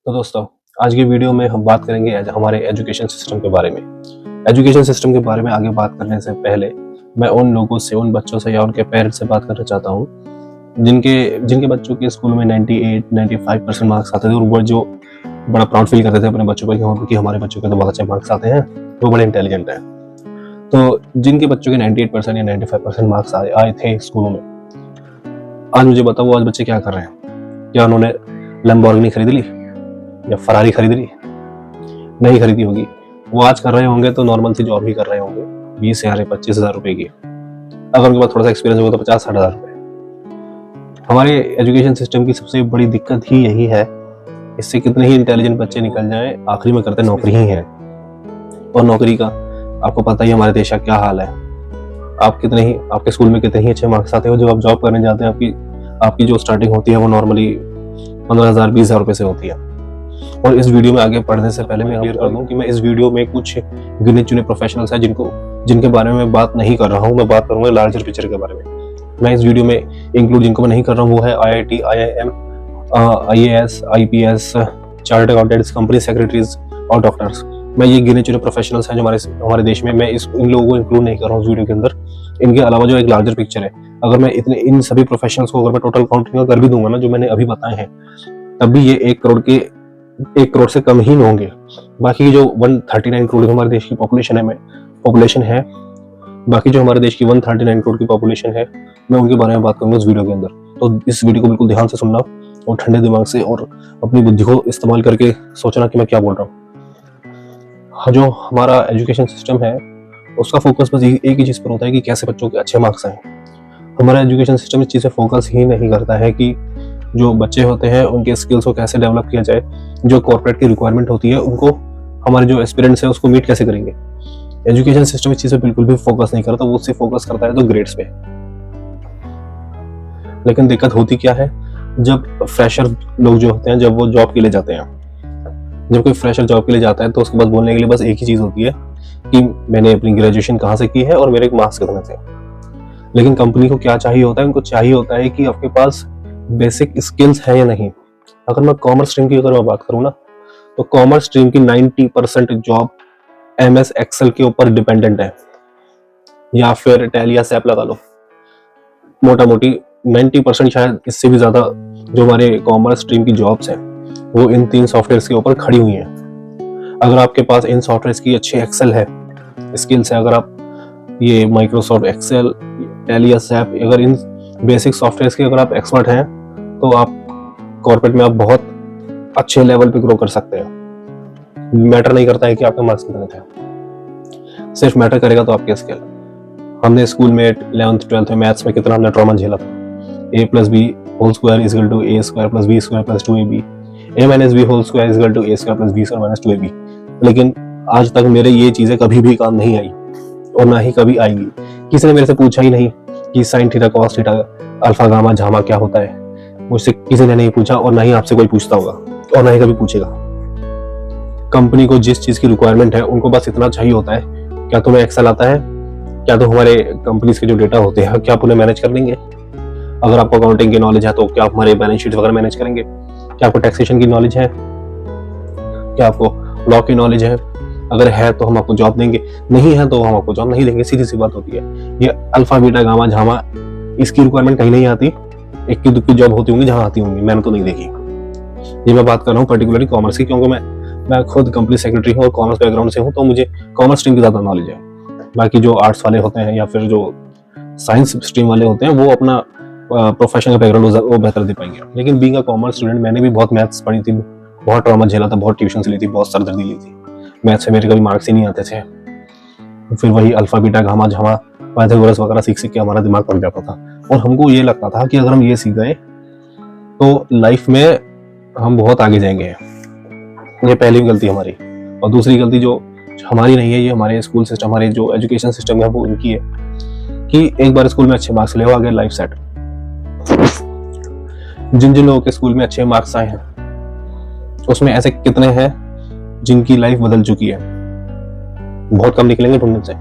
तो दोस्तों, आज की वीडियो में हम बात करेंगे हमारे एजुकेशन सिस्टम के बारे में। एजुकेशन सिस्टम के बारे में आगे बात करने से पहले मैं उन लोगों से, उन बच्चों से या उनके पेरेंट्स से बात करना चाहता हूँ जिनके जिनके बच्चों के स्कूल में 98-95% मार्क्स आते थे और वो जो बड़ा प्राउड फील करते थे अपने बच्चों पर कि हमारे बच्चों के तो बहुत अच्छे मार्क्स आते हैं, वो बड़े इंटेलिजेंट हैं। तो जिनके बच्चों के 98% या 95% मार्क्स आए थे स्कूलों में, आज मुझे बताओ वो आज बच्चे क्या कर रहे हैं? क्या उन्होंने लैम्बोर्गिनी खरीद ली या फरारी खरीद ली? नहीं खरीदी होगी। वो आज कर रहे होंगे तो नॉर्मल सी जॉब ही कर रहे होंगे, 20,000 या 25,000 रुपए की। अगर उनके पास थोड़ा सा एक्सपीरियंस होगा तो 50-60 हजार रुपए। हमारे एजुकेशन सिस्टम की सबसे बड़ी दिक्कत ही यही है, इससे कितने ही इंटेलिजेंट बच्चे निकल जाएं, आखिरी में करते नौकरी ही है। और नौकरी का आपको पता ही हमारे देश का क्या हाल है। आपके स्कूल में कितने ही अच्छे मार्क्स आते हो, जब आप जॉब करने जाते हैं आपकी जो स्टार्टिंग होती है वो नॉर्मली 15,000 20,000 रुपए से होती है। और इस वीडियो में आगे पढ़ने से पहले मैं क्लियर कर दूं कि मैं इस वीडियो में कुछ गिने चुने प्रोफेशनल्स हैं जिनके बारे में मैं बात नहीं कर रहा हूं। मैं बात करूंगा लार्जर पिक्चर के बारे में। मैं इस वीडियो में इंक्लूड जिनको मैं नहीं कर रहा हूं वो है IIT, IIM, IAS, IPS, chartered accountants, company secretaries और डॉक्टर्स। मैं ये गिने चुने प्रोफेशनल्स हैं जो हमारे देश में, मैं इन लोगों को इंक्लूड नहीं कर रहा हूँ इस वीडियो के अंदर। इनके अलावा जो एक लार्जर पिक्चर है, अगर मैं इन सभी प्रोफेशनल्स को अगर मैं टोटल काउंटिंग कर भी दूंगा ना, जो मैंने अभी बताए हैं, तब भी ये 1 करोड़ से कम ही होंगे। बाकी जो 139 करोड़ हमारे देश की पॉपुलेशन है, बाकी जो हमारे देश की 139 करोड़ की पॉपुलेशन है, मैं उनके बारे में बात करूंगा इस वीडियो के अंदर। तो इस वीडियो को बिल्कुल ध्यान से सुनना और ठंडे दिमाग से और अपनी बुद्धि को इस्तेमाल करके सोचना कि मैं क्या बोल रहा हूँ। जो हमारा एजुकेशन सिस्टम है उसका फोकस बस एक ही चीज पर होता है कि कैसे बच्चों के अच्छे मार्क्स आए। हमारा एजुकेशन सिस्टम इस चीज से फोकस ही नहीं करता है कि जो बच्चे होते हैं उनके स्किल्स को कैसे डेवलप किया जाए, जो कॉर्पोरेट की रिक्वायरमेंट होती है उनको हमारे जो एस्पिरेंट्स हैं उसको मीट कैसे करेंगे। एजुकेशन सिस्टम इस चीज पे बिल्कुल भी फोकस नहीं करता, वो सिर्फ फोकस करता है तो ग्रेड्स पे। लेकिन दिक्कत होती क्या है, जब फ्रेशर लोग जो होते हैं, जब वो जॉब के लिए जाते हैं, जब कोई फ्रेशर जॉब के लिए जाता है तो उसके पास बोलने के लिए बस एक ही चीज होती है कि मैंने अपनी ग्रेजुएशन कहाँ से की है और मेरे मार्क्स कितने थे। लेकिन कंपनी को क्या चाहिए होता है, उनको चाहिए होता है कि आपके पास बेसिक स्किल्स है या नहीं। अगर मैं कॉमर्स स्ट्रीम की अगर मैं बात करूँ ना, तो कॉमर्स स्ट्रीम की 90% जॉब MS एक्सेल के ऊपर डिपेंडेंट है, या फिर टैली या सैप लगा लो। मोटा मोटी 90%, शायद इससे भी ज्यादा जो हमारे कॉमर्स स्ट्रीम की जॉब्स हैं वो इन 3 सॉफ्टवेयर के ऊपर खड़ी हुई हैं। अगर आपके पास इन सॉफ्टवेयर की अच्छे एक्सेल है, स्किल्स है, अगर आप ये माइक्रोसॉफ्ट एक्सेल, टैली या सैप, अगर इन बेसिक सॉफ्टवेयर के अगर आप एक्सपर्ट हैं तो आप कॉर्पोरेट में आप बहुत अच्छे लेवल पे ग्रो कर सकते हैं। मैटर नहीं करता है कि आपके मार्क्स कितने थे, सिर्फ मैटर करेगा तो आपके स्किल। हमने स्कूल में 11th 12th में मैथ्स में कितना हमने ट्रॉमा झेला था। a + b whole square is equal to a square + b square + 2ab, a - b whole square is equal to a square + b square - 2ab। लेकिन आज तक मेरे ये चीजें कभी भी काम नहीं आई और ना ही कभी आएगी। किसी ने मेरे से पूछा ही नहीं कि sine theta, cos theta, alpha, gamma, झामा क्या होता है। मुझसे किसी ने नहीं पूछा और ना ही आपसे कोई पूछता होगा और ना ही कभी पूछेगा। कंपनी को जिस चीज की रिक्वायरमेंट है उनको बस इतना चाहिए होता है, क्या तुम्हें एक्सेल आता है, क्या तो हमारे कंपनीज के जो डेटा होते हैं क्या आप उन्हें मैनेज कर लेंगे। अगर आपको अकाउंटिंग की नॉलेज है तो क्या आप हमारे बैलेंस शीट वगैरह मैनेज करेंगे। क्या आपको टैक्सेशन की नॉलेज है, क्या आपको लॉ की नॉलेज है। अगर है तो हम आपको जॉब देंगे, नहीं है तो हम आपको जॉब नहीं देंगे। सीधी सी बात होती है। ये अल्फा, बीटा, गामा, झामा, इसकी रिक्वायरमेंट कहीं नहीं आती। इक्की दुक्की जॉब होती होंगी जहां आती होंगी, मैंने तो नहीं देखी। ये मैं बात कर रहा हूँ पर्टिकुलरली कॉमर्स की, क्योंकि मैं खुद कंपनी सेक्रेटरी हूँ और कॉमर्स बैकग्राउंड से हूँ, तो मुझे कॉमर्स स्ट्रीम की ज्यादा नॉलेज है। बाकी जो आर्ट्स वाले होते हैं या फिर जो साइंस स्ट्रीम वाले होते हैं वो अपना प्रोफेशनल बैकग्राउंड वो बेहतर दे पाएंगे। लेकिन बीइंग अ कॉमर्स स्टूडेंट मैंने भी बहुत मैथ्स पढ़ी थी, बहुत ट्रॉमा झेला था, बहुत ट्यूशन ली थी, बहुत सरदर्दी ली थी। मैथ्स से मेरे कभी मार्क्स ही नहीं आते थे। फिर वही अल्फा, बीटा, गामा, झामा, पाइथागोरस वगैरह सीख के हमारा दिमाग पड़ जाता था और हमको ये लगता था कि अगर हम ये सीख गए तो लाइफ में हम बहुत आगे जाएंगे। ये पहली गलती हमारी। और दूसरी गलती जो हमारी नहीं है, ये हमारे स्कूल सिस्टम, हमारे जो एजुकेशन सिस्टम है वो उनकी है कि एक बार स्कूल में अच्छे मार्क्स ले, आगे लाइफ सेट। जिन लोगों के स्कूल में अच्छे मार्क्स आए हैं उसमें ऐसे कितने हैं जिनकी लाइफ बदल चुकी है? बहुत कम निकलेंगे ढूंढने से।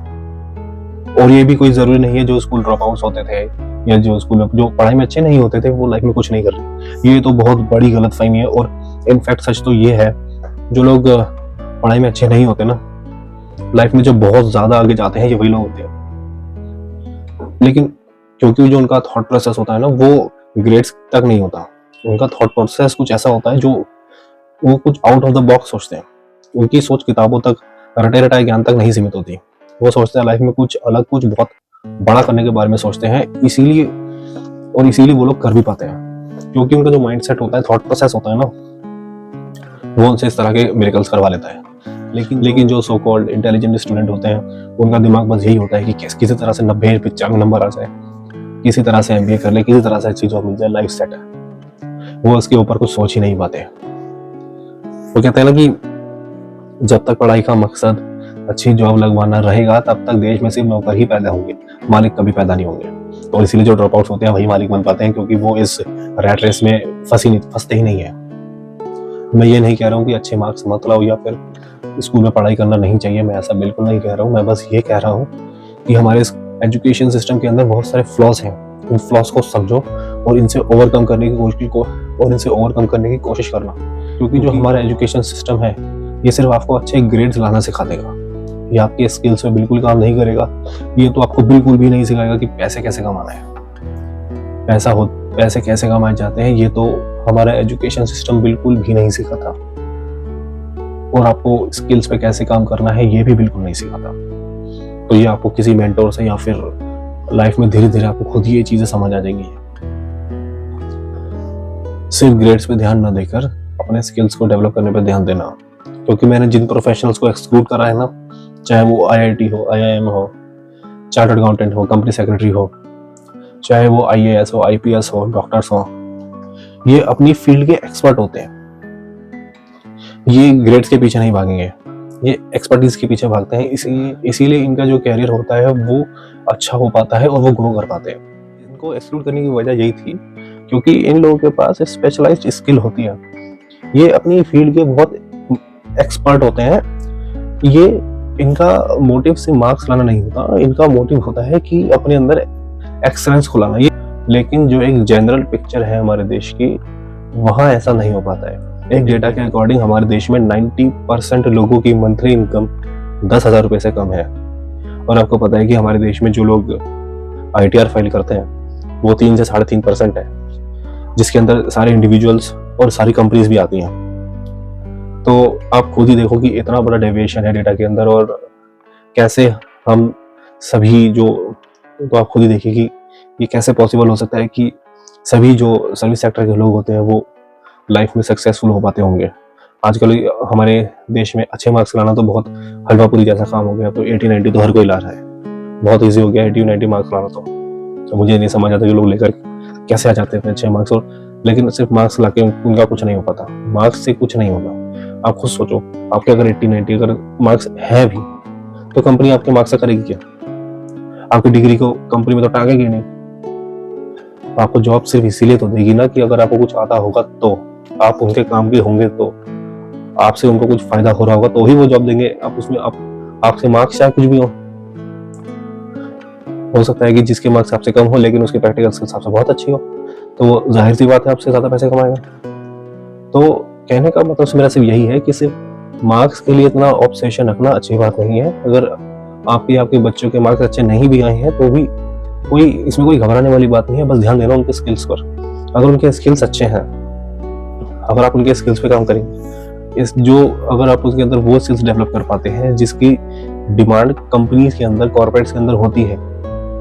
और ये भी कोई जरूरी नहीं है जो स्कूल ड्रॉप आउट्स होते थे या जो स्कूल में जो पढ़ाई में अच्छे नहीं होते थे वो लाइफ में कुछ नहीं कर रहे। ये तो बहुत बड़ी गलतफहमी है और इनफैक्ट सच तो ये है, जो लोग पढ़ाई में अच्छे नहीं होते ना, लाइफ में जो बहुत ज्यादा आगे जाते हैं ये वही लोग होते हैं। लेकिन क्योंकि जो उनका थॉट प्रोसेस होता है ना, वो ग्रेड्स तक नहीं होता। उनका थॉट प्रोसेस कुछ ऐसा होता है जो वो कुछ आउट ऑफ द बॉक्स सोचते हैं। उनकी सोच किताबों तक, रटे रटाए ज्ञान तक नहीं सीमित होती। वो सोचते हैं लाइफ में कुछ अलग, कुछ बहुत बड़ा करने के बारे में सोचते हैं। इसीलिए वो लोग कर भी पाते हैं, क्योंकि उनका जो माइंडसेट होता है, थॉट प्रोसेस होता है ना, वो उनसे इस तरह के मिरेकल्स करवा लेता है। लेकिन जो सो कॉल्ड इंटेलिजेंट स्टूडेंट होते हैं, उनका दिमाग बस यही होता है कि किसी तरह से 90-95 नंबर आ जाए, किसी तरह से MBA कर ले, किसी तरह से अच्छी जॉब मिल जाए, लाइफ सेट है। वो उसके ऊपर कुछ सोच ही नहीं पाते। वो कहते हैं ना कि जब तक पढ़ाई का मकसद अच्छी जॉब लगवाना रहेगा, तब तक देश में सिर्फ नौकर ही पैदा होंगे, मालिक कभी पैदा नहीं होंगे। और इसीलिए जो ड्रॉप आउट्स होते हैं वही मालिक बन पाते हैं, क्योंकि वो इस रैट रेस में फंसते ही नहीं है। मैं ये नहीं कह रहा हूँ कि अच्छे मार्क्स मत लाओ या फिर स्कूल में पढ़ाई करना नहीं चाहिए, मैं ऐसा बिल्कुल नहीं कह रहा हूँ। मैं बस ये कह रहा हूँ कि हमारे एजुकेशन सिस्टम के अंदर बहुत सारे फ्लॉज हैं। उन फ्लॉज को समझो और इनसे ओवरकम करने की कोशिश करना। क्योंकि जो हमारा एजुकेशन सिस्टम है, ये सिर्फ आपको अच्छे ग्रेड्स लाना सिखा देगा, ये आपके स्किल्स में बिल्कुल काम नहीं करेगा। ये तो आपको बिल्कुल भी नहीं सिखाएगा कि पैसे कैसे कमाना है, पैसे कैसे कमाए जाते हैं, ये तो हमारा एजुकेशन सिस्टम बिल्कुल भी नहीं सिखाता। और आपको स्किल्स पे कैसे काम करना है ये भी बिल्कुल नहीं सिखाता। तो ये आपको किसी मेंटोर से या फिर लाइफ में धीरे धीरे आपको खुद ही ये चीजें समझ आ जाएंगी। सिर्फ ग्रेड्स पे ध्यान न देकर अपने स्किल्स को डेवलप करने पे ध्यान देना। क्योंकि मैंने जिन प्रोफेशनल्स को एक्सक्लूड करा है ना, चाहे वो IIT हो, IIM हो, चार्टर्ड अकाउंटेंट हो, कंपनी सेक्रेटरी हो, चाहे वो IAS हो, IPS हो, डॉक्टर्स हो, ये अपनी फील्ड के एक्सपर्ट होते हैं। ये ग्रेड्स के पीछे नहीं भागेंगे, ये एक्सपर्टीज के पीछे भागते हैं। इसीलिए इनका जो कैरियर होता है वो अच्छा हो पाता है और वो ग्रो कर पाते हैं। इनको एक्सक्लूड करने की वजह यही थी क्योंकि इन लोगों के पास स्पेशलाइज्ड स्किल होती है। ये अपनी फील्ड के बहुत एक्सपर्ट होते हैं। ये इनका मोटिव सिर्फ मार्क्स लाना नहीं होता, इनका मोटिव होता है कि अपने अंदर एक्सेलेंस को लाना। ये लेकिन जो एक जनरल पिक्चर है हमारे देश की, वहाँ ऐसा नहीं हो पाता है। एक डेटा के अकॉर्डिंग हमारे देश में 90% लोगों की मंथली इनकम 10,000 रुपए से कम है। और आपको पता है कि हमारे देश में जो लोग ITR फाइल करते हैं वो 3 से 3.5% है, जिसके अंदर सारे इंडिविजुअल्स और सारी कंपनीज भी आती हैं। तो आप खुद ही देखो कि इतना बड़ा डेविएशन है डेटा के अंदर, और कैसे हम सभी तो आप खुद ही देखिए कि ये कैसे पॉसिबल हो सकता है कि सभी जो सर्विस सेक्टर के लोग होते हैं वो लाइफ में सक्सेसफुल हो पाते होंगे। आजकल हमारे देश में अच्छे मार्क्स लाना तो बहुत हलवा पूरी जैसा काम हो गया। तो 80-90 तो हर कोई ला रहा है, बहुत ईजी हो गया 80-90 मार्क्स लाना। तो मुझे नहीं समझ आता कि लोग लेकर कैसे आ जाते हैं अच्छे मार्क्स। और लेकिन सिर्फ मार्क्स लाके उनका कुछ नहीं हो पाता, मार्क्स से कुछ नहीं होगा। आप खुद सोचो, आपके अगर 80-90 अगर मार्क्स है भी तो कंपनी आपके मार्क्स से करेगी क्या? आपकी डिग्री को कंपनी में तो टांगेगी नहीं। आपको जॉब सिर्फ इसीलिए तो देगी ना कि अगर आपको कुछ आता होगा, तो आप उनके काम के होंगे, तो आपसे उनको कुछ फायदा हो रहा होगा तो ही वो जॉब देंगे। आप उसमें आपसे मार्क्स चाहे कुछ भी हो सकता है कि जिसके मार्क्स आपसे कम हो लेकिन उसके प्रैक्टिकल स्किल्स आपसे बहुत अच्छी हो, तो वो जाहिर सी बात है आपसे ज्यादा पैसे कमाएगा। तो कहने का मतलब मेरा सिर्फ यही है कि सिर्फ मार्क्स के लिए इतना ऑब्सेशन रखना अच्छी बात नहीं है। अगर आपके बच्चों के मार्क्स अच्छे नहीं भी आए हैं तो भी इसमें कोई घबराने वाली बात नहीं है। बस ध्यान देना उनके स्किल्स पर। अगर उनके स्किल्स अच्छे हैं, अगर आप उनके स्किल्स पे काम करेंगे, अगर आप उसके अंदर वो स्किल्स डेवलप कर पाते हैं जिसकी डिमांड कंपनीज के अंदर, कॉर्पोरेट्स के अंदर होती है,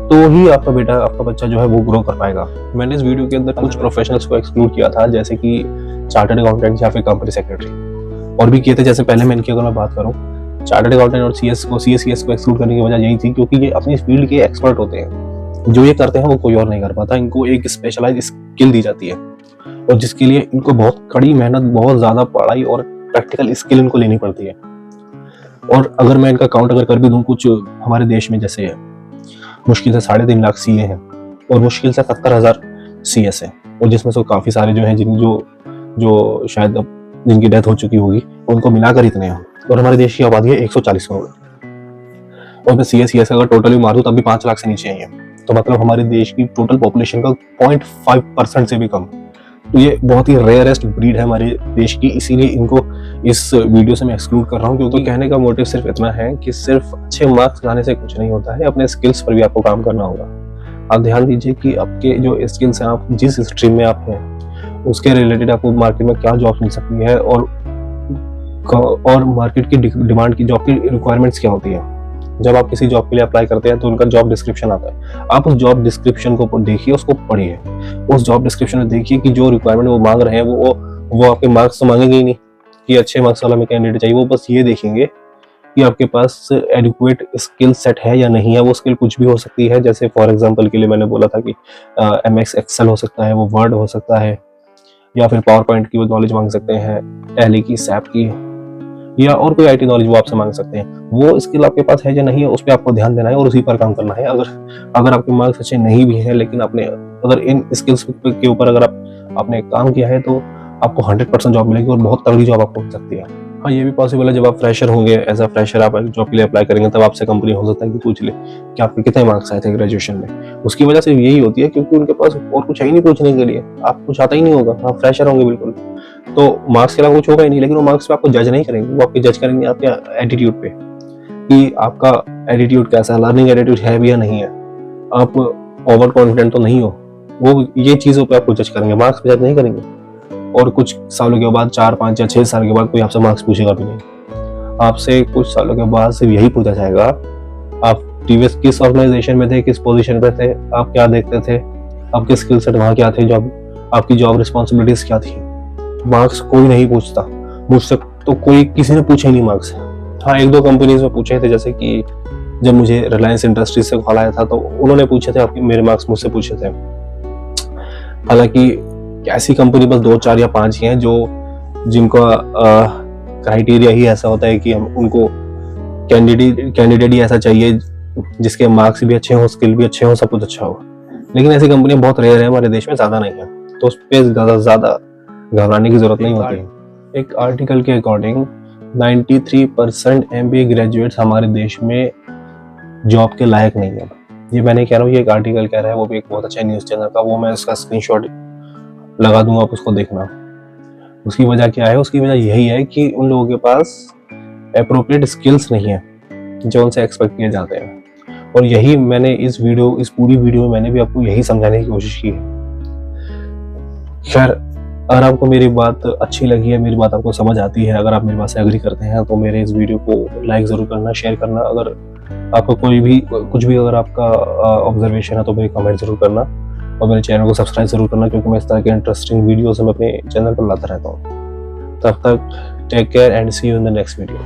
तो ही आपका बच्चा जो है वो ग्रो कर पाएगा। मैंने इस वीडियो के अंदर कुछ प्रोफेशनल्स को एक्सक्लूड किया था, जैसे कि चार्टर्ड अकाउंटेंट या फिर कंपनी सेक्रेटरी, और भी किए थे। जैसे पहले मैं इनकी अगर मैं बात करूँ, चार्टर्ड अकाउंटेंट और CS को एक्सक्लूड करने की वजह यही थी क्योंकि ये अपनी फील्ड के एक्सपर्ट होते हैं। जो ये करते हैं वो कोई और नहीं कर पाता। इनको एक स्पेशलाइज स्किल दी जाती है और जिसके लिए इनको बहुत कड़ी मेहनत, बहुत ज्यादा पढ़ाई और प्रैक्टिकल स्किल इनको लेनी पड़ती है। और अगर मैं इनका काउंट कर भी दूं, कुछ हमारे देश में जैसे मुश्किल से 3.5 लाख CA हैं और मुश्किल से 70,000 CS है, और जिसमें से काफी सारे जो हैं जो शायद जिनकी डेथ हो चुकी होगी, उनको मिलाकर इतने हैं। और हमारे देश की आबादी है 140 करोड़, और मैं CS अगर टोटली मारूं तब भी 5 लाख से नीचे ही है। तो मतलब हमारे देश की टोटल पॉपुलेशन का 0.5% से भी कम तो ये बहुत ही रेयरेस्ट ब्रीड है हमारे देश की, इसीलिए इनको इस वीडियो से मैं एक्सक्लूड कर रहा हूँ। क्योंकि कहने का मोटिव सिर्फ इतना है कि सिर्फ अच्छे मार्क्स लाने से कुछ नहीं होता है, अपने स्किल्स पर भी आपको काम करना होगा। आप ध्यान दीजिए कि आपके जो स्किल्स हैं, आप जिस स्ट्रीम में आप हैं उसके रिलेटेड आपको मार्केट में क्या जॉब मिल सकती है, और मार्केट की डिमांड की, जॉब की रिक्वायरमेंट्स क्या होती है। जब आप किसी जॉब के लिए अप्लाई करते हैं तो उनका जॉब डिस्क्रिप्शन आता है, आप उस जॉब डिस्क्रिप्शन को देखिए, उसको पढ़िए। उस जॉब डिस्क्रिप्शन में देखिए कि जो रिक्वायरमेंट वो मांग रहे हैं वो आपके मार्क्स तो मांगेंगे ही नहीं कि अच्छे मार्क्स वाला में कैंडिडेट चाहिए। वो बस ये देखेंगे कि आपके पास एडिक्वेट स्किल सेट है या नहीं है। वो स्किल कुछ भी हो सकती है, जैसे फॉर एग्जांपल के लिए मैंने बोला था कि MS एक्सेल हो सकता है, वो वर्ड हो सकता है, या फिर पावर पॉइंट की वो नॉलेज मांग सकते हैं, टैली की, सैप की, या और कोई IT नॉलेज वो आपसे मांग सकते हैं। वो स्किल आपके पास है या नहीं है, उस पर आपको ध्यान देना है और उसी पर काम करना है। अगर आपके मार्क्स अच्छे नहीं भी हैं, लेकिन अगर इन स्किल्स के ऊपर अगर आपने काम किया है तो आपको 100% जॉब मिलेगी और बहुत तगड़ी जॉब आपको मिल सकती है। हाँ, ये भी पॉसिबल है, जब आप फ्रेशर होंगे, एज अ फ्रेशर आप जॉब के लिए अप्लाई करेंगे, तब आपसे कंपनी हो सकता है कि पूछ ले कि आपके कितने मार्क्स आए थे ग्रेजुएशन में। उसकी वजह से यही होती है क्योंकि उनके पास और कुछ है ही नहीं पूछने के लिए, आप कुछ आता ही नहीं होगा, आप फ्रेशर होंगे बिल्कुल, तो मार्क्स के अलावा कुछ होगा ही नहीं। लेकिन वो मार्क्स पे आपको जज नहीं करेंगे, वो आपके जज करेंगे आपके एटीट्यूड पे कि आपका एटीट्यूड कैसा है, लर्निंग एटीट्यूड है भी या नहीं है, आप ओवर कॉन्फिडेंट तो नहीं हो। वो ये चीज़ों पे आपको जज करेंगे, मार्क्स पे जज नहीं करेंगे। और कुछ सालों के बाद, 4, 5 या 6 साल के बाद कोई आपसे मार्क्स पूछेगा भी नहीं। आपसे कुछ सालों के बाद सिर्फ यही पूछा जाएगा, आप प्रीवियस किस ऑर्गेनाइजेशन में थे, किस पोजीशन पे थे, आप क्या देखते थे, आपके स्किल सेट वहाँ क्या थे, आपकी जॉब रिस्पॉन्सिबिलिटीज क्या थी। मार्क्स कोई नहीं पूछता, मुझसे तो किसी ने पूछे नहीं मार्क्स। हाँ, 1-2 कंपनीज में पूछे थे, जैसे कि जब मुझे रिलायंस इंडस्ट्रीज से कॉल आया था तो उन्होंने पूछे थे, आपके मेरे मार्क्स मुझसे पूछे थे। हालांकि ऐसी कंपनी बस 2, 4 या 5 ही हैं जिनका क्राइटेरिया ही ऐसा होता है कि हम उनको कैंडिडेट ही ऐसा चाहिए जिसके मार्क्स भी अच्छे हो, स्किल भी अच्छे हो, सब कुछ अच्छा हो। लेकिन ऐसी कंपनियां बहुत रेयर है हमारे देश में, ज्यादा नहीं है, तो उस पर ज्यादा घबराने की जरूरत नहीं होती है। एक आर्टिकल के अकॉर्डिंग 93% MBA ग्रेजुएट्स हमारे देश में जॉब के लायक नहीं है। ये मैं नहीं कह रहा हूँ, ये एक आर्टिकल कह रहा है, वो भी एक बहुत अच्छा न्यूज़ चैनल का, वो मैं उसका स्क्रीनशॉट लगा दूंगा, आप उसको देखना। उसकी वजह क्या है? उसकी वजह यही है कि उन लोगों के पास एप्रोप्रिएट स्किल्स नहीं है जो उनसे एक्सपेक्ट किए जाते हैं। और यही मैंने इस पूरी वीडियो में मैंने भी आपको यही समझाने की कोशिश की है। खैर, अगर आपको मेरी बात अच्छी लगी है, मेरी बात आपको समझ आती है, अगर आप मेरी बात से एग्री करते हैं, तो मेरे इस वीडियो को लाइक जरूर करना, शेयर करना। अगर आपको कुछ भी अगर आपका ऑब्जर्वेशन है तो मेरे कमेंट जरूर करना, और मेरे चैनल को सब्सक्राइब जरूर करना, क्योंकि मैं इस तरह के इंटरेस्टिंग वीडियोस मैं अपने चैनल पर लाता रहता हूँ। तब तक take care and see you in the next video.